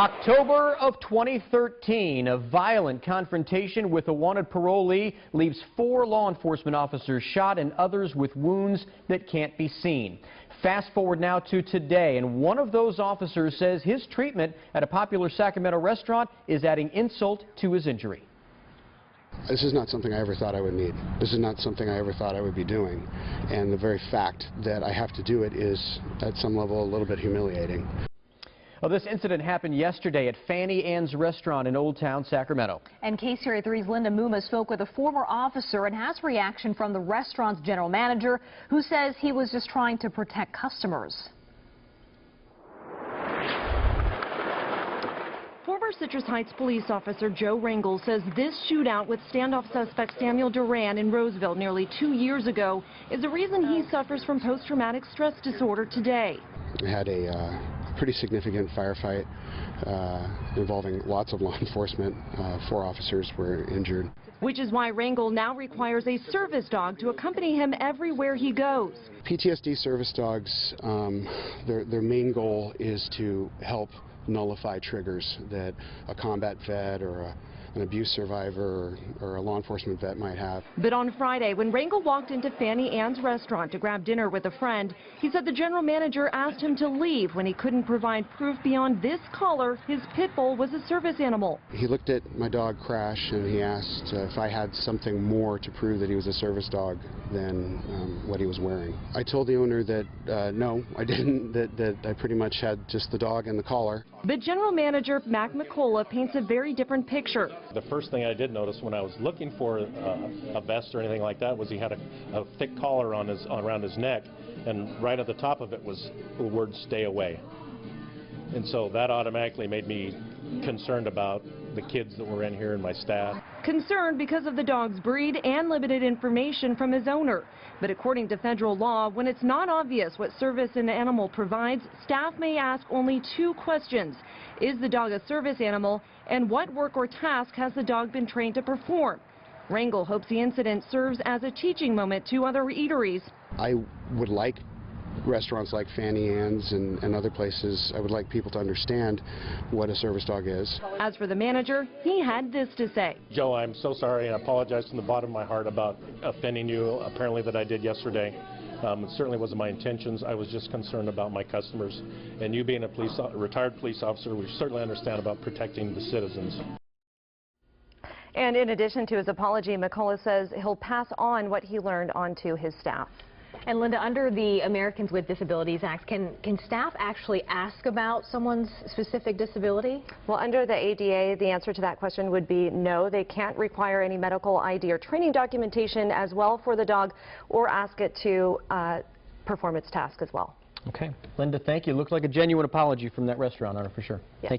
October of 2013, a violent confrontation with a wanted parolee leaves 4 law enforcement officers shot and others with wounds that can't be seen. Fast forward now to today, and one of those officers says his treatment at a popular Sacramento restaurant is adding insult to his injury. This is not something I ever thought I would need. This is not something I ever thought I would be doing. And the very fact that I have to do it is, at some level, a little bit humiliating. Well, this incident happened yesterday at Fanny Ann's restaurant in Old Town, Sacramento. And KCRA 3's Linda Muma spoke with a former officer and has reaction from the restaurant's general manager, who says he was just trying to protect customers. Former Citrus Heights police officer Joe Rangel says this shootout with standoff suspect Samuel Duran in Roseville nearly 2 years ago is the reason he suffers from post-traumatic stress disorder today. I had a pretty significant firefight involving lots of law enforcement. 4 officers were injured. Which is why Rangel now requires a service dog to accompany him everywhere he goes. PTSD service dogs, their main goal is to help nullify triggers that a combat vet or an abuse survivor or a law enforcement vet might have. But on Friday, when Rangel walked into Fanny Ann's restaurant to grab dinner with a friend, he said the general manager asked him to leave when he couldn't provide proof beyond this collar his pit bull was a service animal. He looked at my dog Crash and he asked if I had something more to prove that he was a service dog than what he was wearing. I told the owner that no, I didn't, that I pretty much had just the dog and the collar. But general manager Mac McCullough paints a very different picture. The first thing I did notice when I was looking for a vest or anything like that was he had a thick collar around his neck, and right at the top of it was the word "stay away." And so that automatically made me concerned about the kids that were in here and my staff. Concerned because of the dog's breed and limited information from his owner. But according to federal law, when it's not obvious what service an animal provides, staff may ask only 2 questions. Is the dog a service animal? And what work or task has the dog been trained to perform? Rangel hopes the incident serves as a teaching moment to other eateries. I would like restaurants like Fanny Ann's and other places, I would like people to understand what a service dog is. As for the manager, he had this to say. Joe, I'm so sorry and I apologize from the bottom of my heart about offending you, apparently that I did yesterday. It certainly wasn't my intentions. I was just concerned about my customers. And you being a retired police officer, we certainly understand about protecting the citizens. And in addition to his apology, McCullough says he'll pass on what he learned onto his staff. And Linda, under the Americans with Disabilities Act, can staff actually ask about someone's specific disability? Well, under the ADA, the answer to that question would be no. They can't require any medical ID or training documentation as well for the dog, or ask it to perform its task as well. Okay. Linda, thank you. Looks like a genuine apology from that restaurant owner for sure. Yes. Thank you.